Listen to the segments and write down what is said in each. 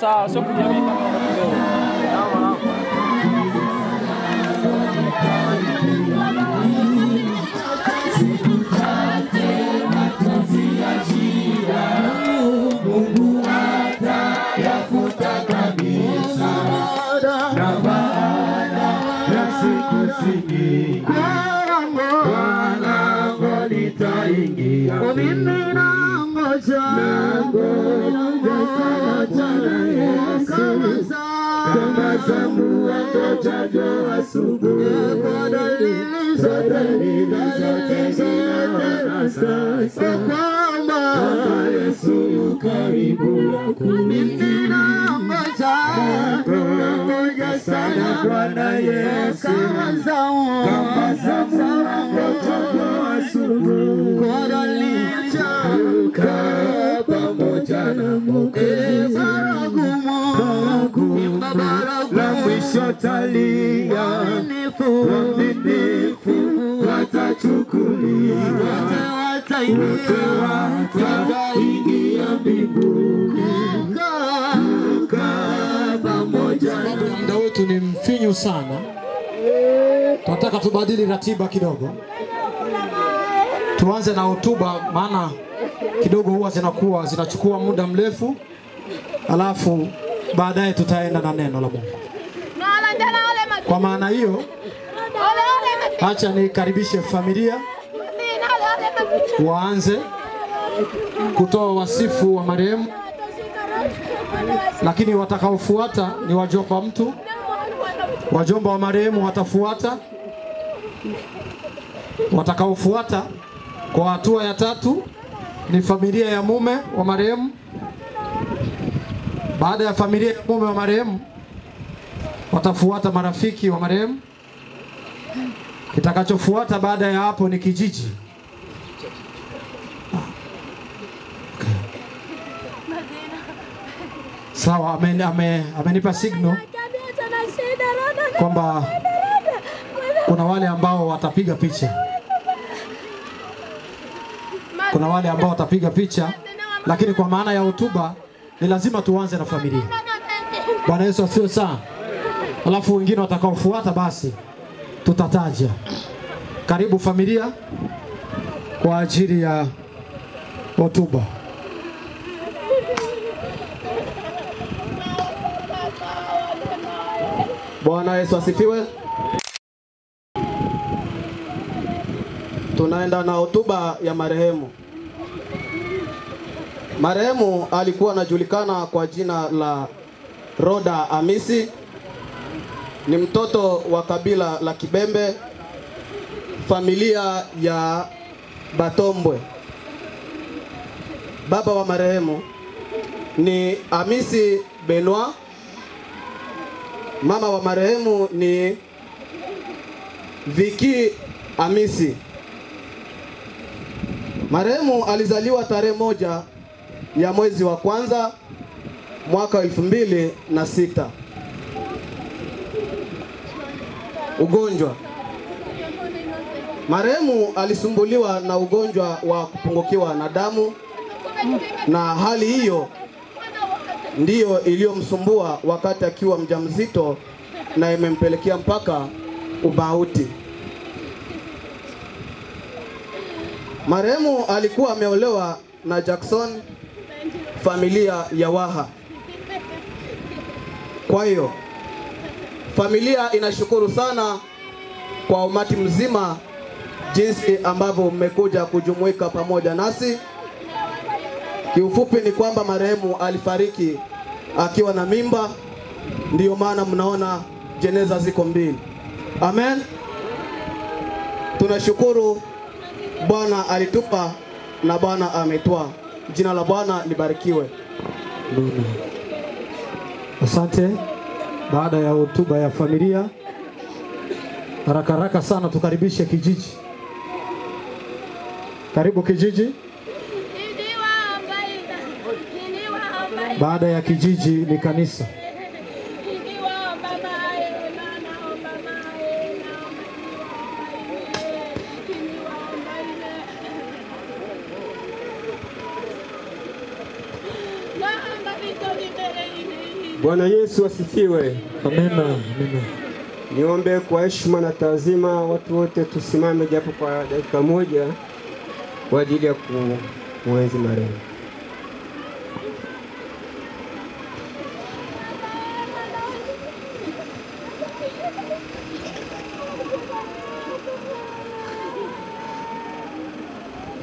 sawa, sio kujiamini kama unataka. Mungu atayafuta kabisa, na baada ya siku nyingi lango litaingia. Mimi nangoja sana Yesu, kama zamu ngojajo asubuhi. Dalili zote zinaona sasa kwamba Yesu yu karibu kuja. Nangoja sana Bwana Yesu, kama zamu ngojajo asubuhi. Pamoja na Mwokozi la mwisho talia, waaminifu watachukuliwa, wote wataingia mbinguni pamoja. Muda wetu ni mfinyu sana, tunataka tubadili ratiba kidogo. Tuanze na hotuba, maana kidogo huwa zinachukua muda mrefu, alafu baadaye tutaenda na neno la Mungu. Kwa maana hiyo, acha nikaribishe familia waanze kutoa wasifu wa marehemu, lakini watakaofuata ni wajomba mtu. Wajomba wa marehemu watafuata. Watakaofuata kwa hatua ya tatu ni familia ya mume wa marehemu. Baada ya familia ya mume wa marehemu watafuata marafiki wa marehemu. Kitakachofuata baada ya hapo ni kijiji. Sawa, amenipa signal kwamba kuna wale ambao watapiga picha. Kuna wale ambao watapiga picha, lakini kwa maana ya hotuba ni lazima tuanze na familia. Bwana Yesu asifiwe sana. Alafu wengine watakaofuata basi tutataja. Karibu familia kwa ajili ya hotuba. Bwana Yesu asifiwe. Tunaenda na hotuba ya marehemu. Marehemu alikuwa anajulikana kwa jina la Roda Amisi. Ni mtoto wa kabila la Kibembe, familia ya Batombwe. Baba wa marehemu ni Amisi Benoit. Mama wa marehemu ni Viki Amisi. Marehemu alizaliwa tarehe 1 ya mwezi wa kwanza mwaka 2006. Ugonjwa. Marehemu alisumbuliwa na ugonjwa wa kupungukiwa na damu, na hali hiyo ndiyo iliyomsumbua wakati akiwa mjamzito na imempelekea mpaka ubauti. Marehemu alikuwa ameolewa na Jackson, familia ya Waha. Kwa hiyo familia inashukuru sana kwa umati mzima jinsi ambavyo mmekuja kujumuika pamoja nasi. Kiufupi ni kwamba marehemu alifariki akiwa na mimba, ndiyo maana mnaona jeneza ziko mbili. Amen. Tunashukuru Bwana alitupa na Bwana ametwaa. Jina la Bwana libarikiwe. Asante. Baada ya hotuba ya familia, haraka sana tukaribishe kijiji. Karibu kijiji. Baada ya kijiji ni kanisa. Bwana Yesu asifiwe. Amina. Niombe kwa heshima na taazima watu wote tusimame japo kwa dakika moja kwa ajili ya kumwenzi marehemu.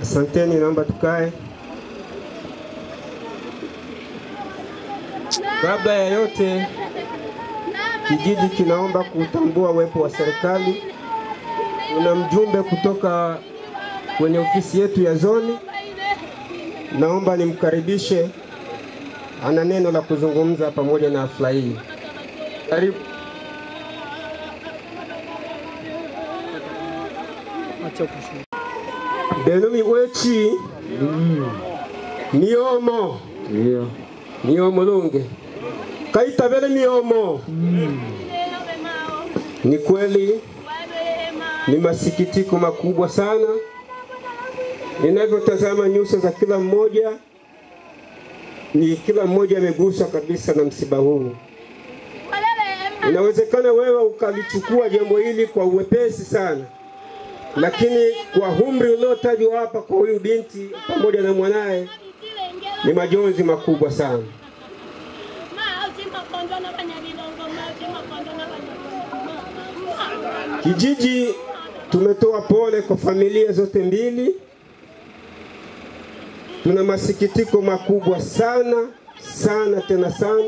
Asanteni, naomba tukae. Kabla ya yote, kijiji kinaomba kutambua uwepo wa serikali. Kuna mjumbe kutoka kwenye ofisi yetu ya zoni. Naomba nimkaribishe, ana neno la kuzungumza pamoja na hafla hii. Karibu. Benumi wechi miomo miomo lunge kaitabele miomo. Ni kweli ni masikitiko makubwa sana ninavyotazama nyuso za kila mmoja. Ni kila mmoja ameguswa kabisa na msiba huu. Inawezekana wewe ukalichukua jambo hili kwa uwepesi sana, lakini kwa umri uliotajwa hapa kwa huyu binti pamoja na mwanae ni majonzi makubwa sana. Kijiji tumetoa pole kwa familia zote mbili. Tuna masikitiko makubwa sana tena sana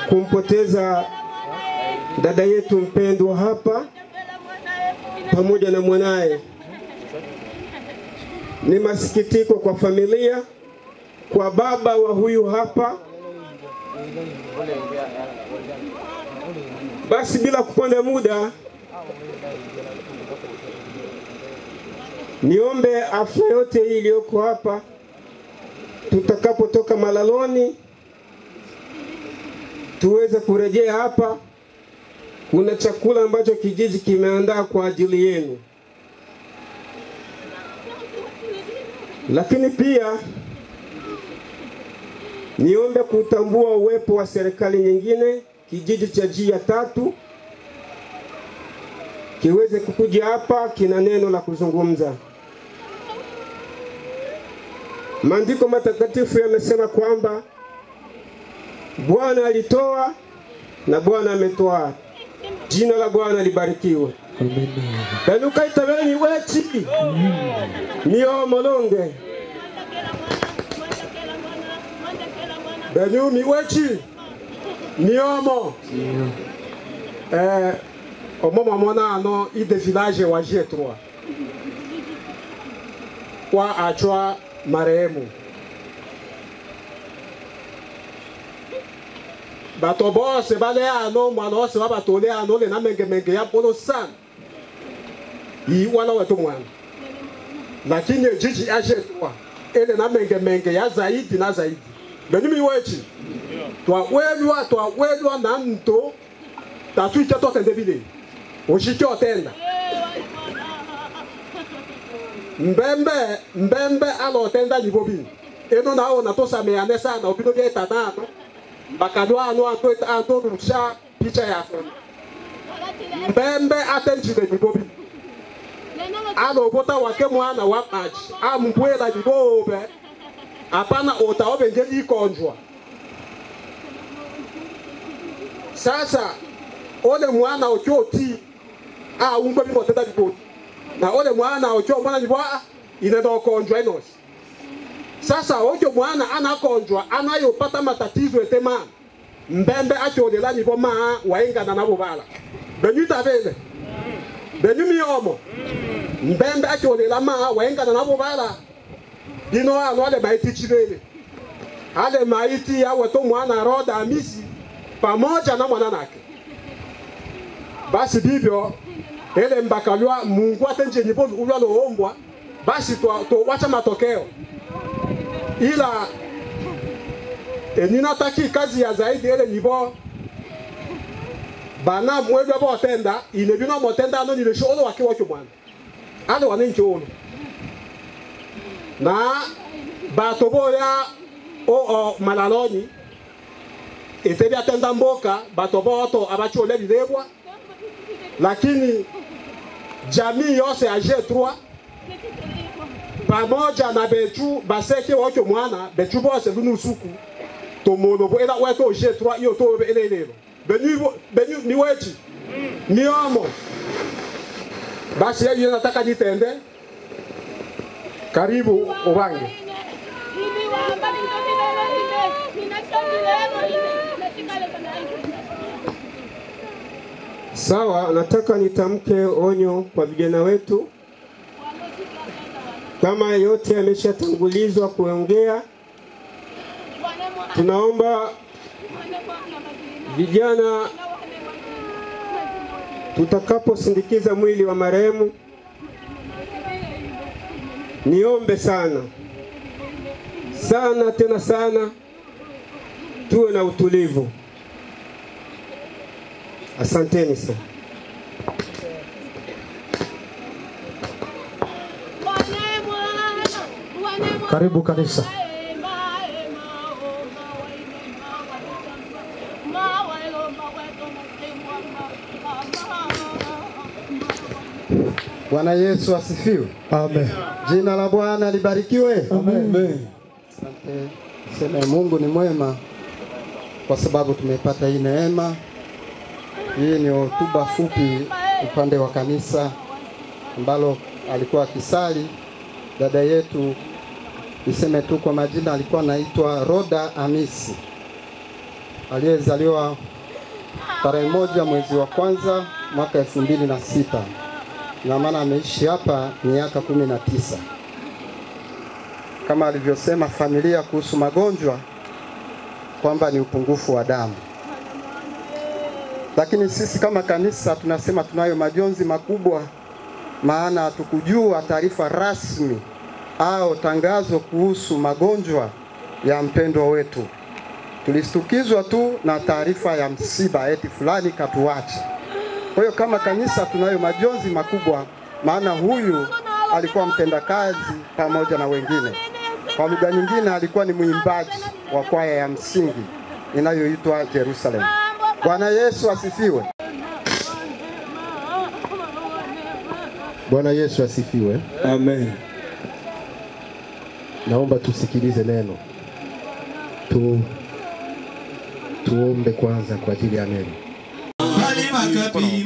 kumpoteza dada yetu mpendwa hapa pamoja na mwanae. Ni masikitiko kwa familia, kwa baba wa huyu hapa. Basi bila kuponda muda, niombe afya yote hii iliyoko hapa, tutakapotoka malaloni tuweze kurejea hapa. Kuna chakula ambacho kijiji kimeandaa kwa ajili yenu. Lakini pia niombe kutambua uwepo wa serikali nyingine, kijiji cha G3 kiweze kukuja hapa, kina neno la kuzungumza. Maandiko matakatifu yamesema kwamba Bwana alitoa na Bwana ametoa. Jina la Bwana libarikiwe. Amen. Benuka itabeni wechi. Niyo molonge. Benu mi wechi. Niyomo. Omo mona ano ide village wa G3. Kwa achwa marehemu. Bato bose bale ano mwana wose wabatole ano le na menge ya polo sana. Yi wala wetu mwana. Lakini jiji G3 ele na menge ya zaidi na zaidi. Benimi wechi. Twa welwa na mto tatu ita to tende bile. Oshiki otenda. Mbembe alo otenda libobi. Eno na ona to sameane sana obino bia tata. Bakadwa anu anto rusha picha yako. Mbembe atenjide libobi. Alo bota wake mwana wa maji. Ambwela libobe. Apana ota obengeli konjwa. Sasa ole mwana ochoti umbe bimotenda libobi. Na ole mwana ocho mwana libwa inendo konjwa enosi. Sasa ocho mwana anakonjwa anayopata matatizo etema. Mbembe acholela libo ma waenga na nabo bala. Benyuta vele. Benyu miyomo. Mbembe acholela ma waenga na nabo bala. Dino ale maiti chivele. Ale maiti ya weto mwana roda amisi pamoja na mwana nake. Basi bibyo ele mbakalwa Mungu atenje nipo ulalo ombwa. Basi to wacha matokeo. Ila ninataki kazi ya zaidi ele nipo bana mwebwa botenda inebina motenda ano nilesho olo wake wacho mwana. Ale wanenje olo. Na batobo ya o malaloni etebi atenda mboka batoboto abachole bilebwa, lakini jamii yose ya G3 pamoja na bechu baseke wako mwana bechu bose lunusuku tomolobo ela weto G3 iyo to elelelo benyu ni wechi ni omo basi yeye nataka nitende karibu ubange. Sawa, nataka nitamke onyo kwa vijana wetu. Kama yote yameshatangulizwa kuongea, tunaomba vijana tutakaposindikiza mwili wa marehemu, niombe sana sana tena sana tuwe na utulivu. Asanteni sana. Karibu kanisa. Bwana Yesu asifiwe. Amen. Jina la Bwana libarikiwe. Amen. Asante. Sema Mungu ni mwema kwa sababu tumepata hii neema. Hii ni hotuba fupi upande wa kanisa ambalo alikuwa akisali dada yetu, niseme tu kwa majina, alikuwa anaitwa Roda Amisi, aliyezaliwa tarehe 1 mwezi wa kwanza mwaka 2006. Na maana ameishi hapa miaka 19. Kama alivyosema familia kuhusu magonjwa kwamba ni upungufu wa damu, lakini sisi kama kanisa tunasema tunayo majonzi makubwa, maana hatukujua taarifa rasmi au tangazo kuhusu magonjwa ya mpendwa wetu. Tulistukizwa tu na taarifa ya msiba eti fulani katuacha. Kwa hiyo kama kanisa tunayo majonzi makubwa, maana huyu alikuwa mtendakazi pamoja na wengine. Kwa lugha nyingine alikuwa ni mwimbaji wa kwaya ya msingi inayoitwa Jerusalem. Bwana Yesu asifiwe. Bwana Yesu asifiwe. Amen. Naomba tusikilize neno. Tuombe kwanza kwa ajili ya neno.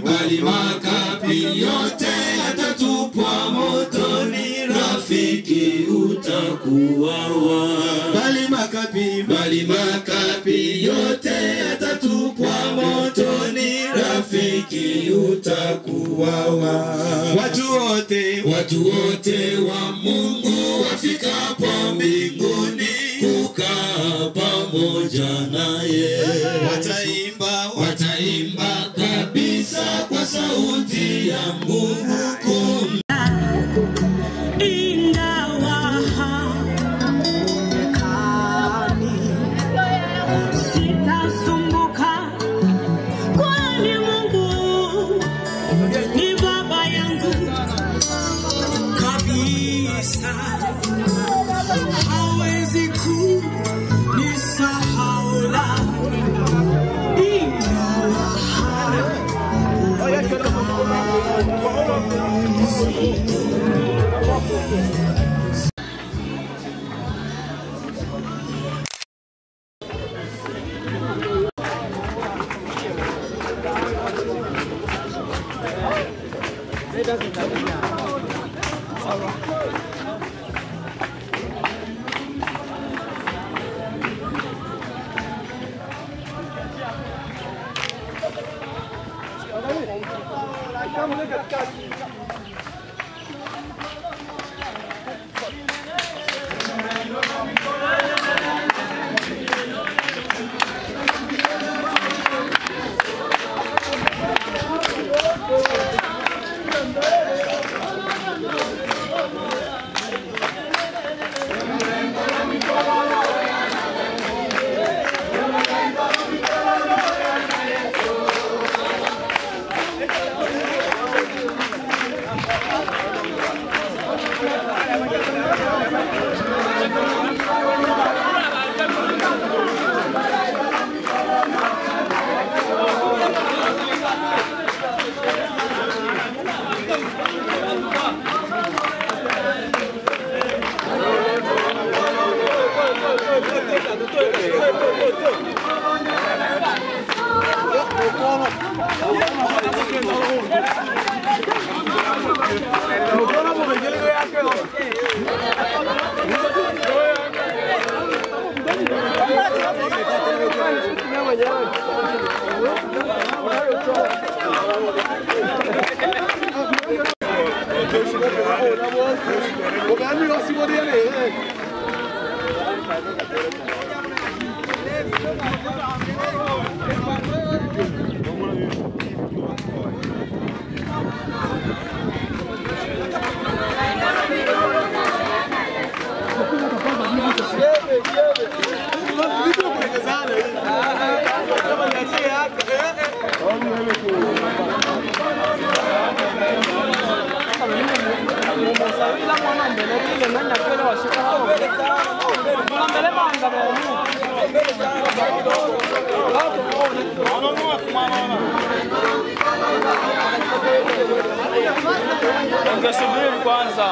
Bali makapi yote yatatupwa motoni, rafiki utakuwa wa. Bali makapi yote yatatupwa motoni, rafiki utakuwa wa. Watu wote wa Mungu wafikapo mbinguni kukaa pamoja naye, wataimba kabisa kwa sauti ya Mungu. Ungesubiri kwanza.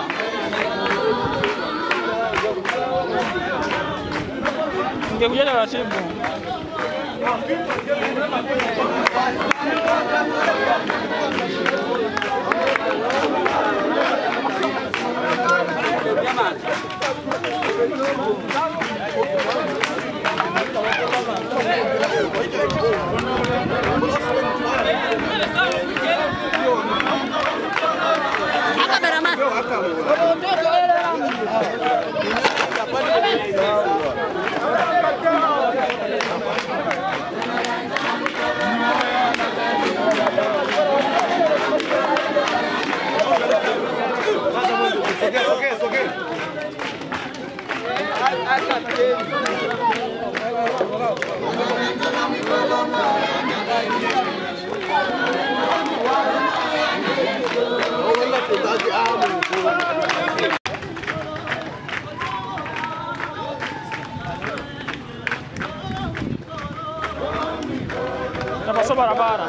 Ungekuja taratibu. Napaswa barabara.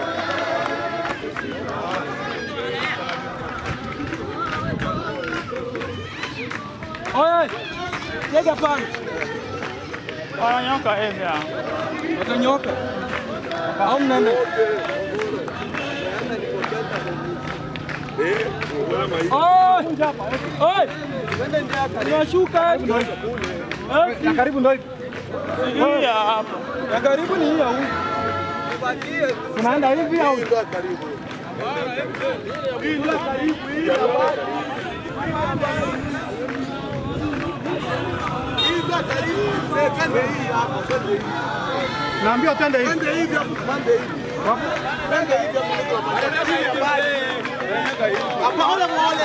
Oi, chega pana. Wananyoka hivi hapa. Watanyoka. Au mnene? Oi, oi. Tunashuka hivi. Ya karibu ndio hivi. Hii hapa. Ya karibu ni hii au? Tunaenda hivi au? Hii karibu. Hii karibu hii. Naambia twende hivi. Twende hivi hapo tupande hivi. Twende hivi hapo. Hapa ole muone.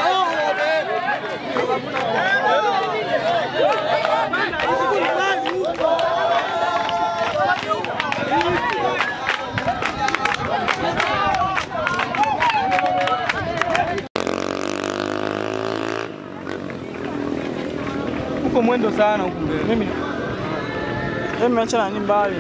Uko mwendo sana huko mbele. Mimi nimeacha nani mbali.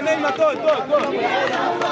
Nem matou, go.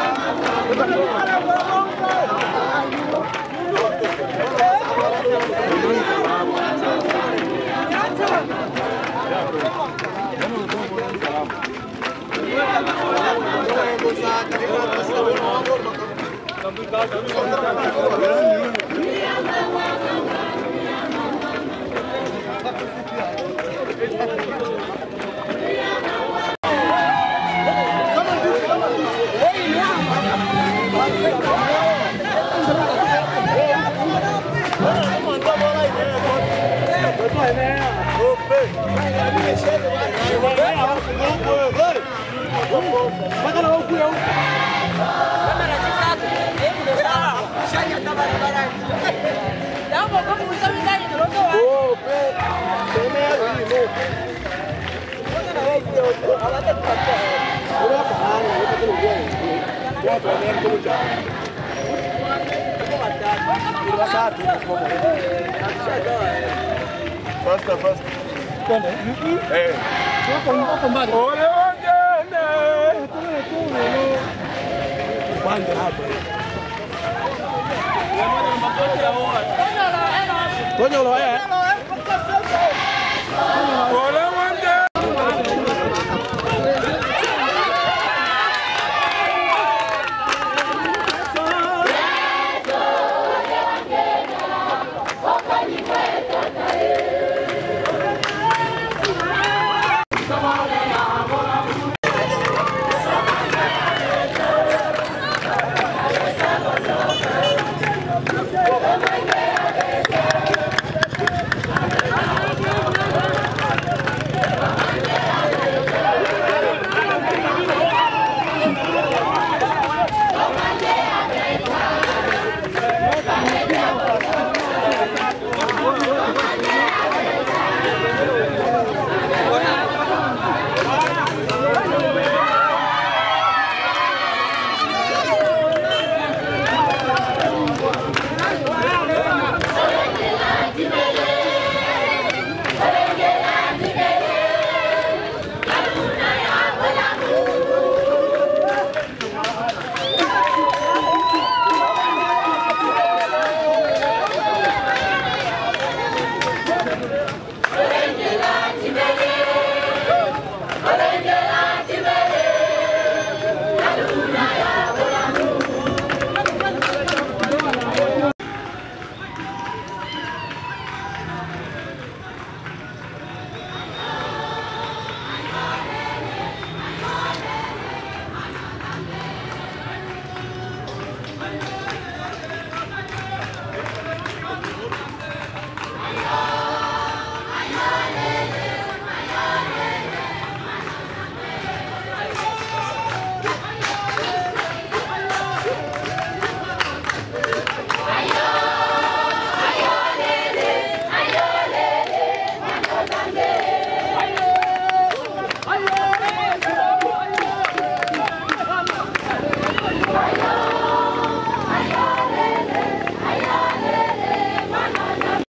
Fasta. Eh. Ole wangene. Pande hapo. Tonya lo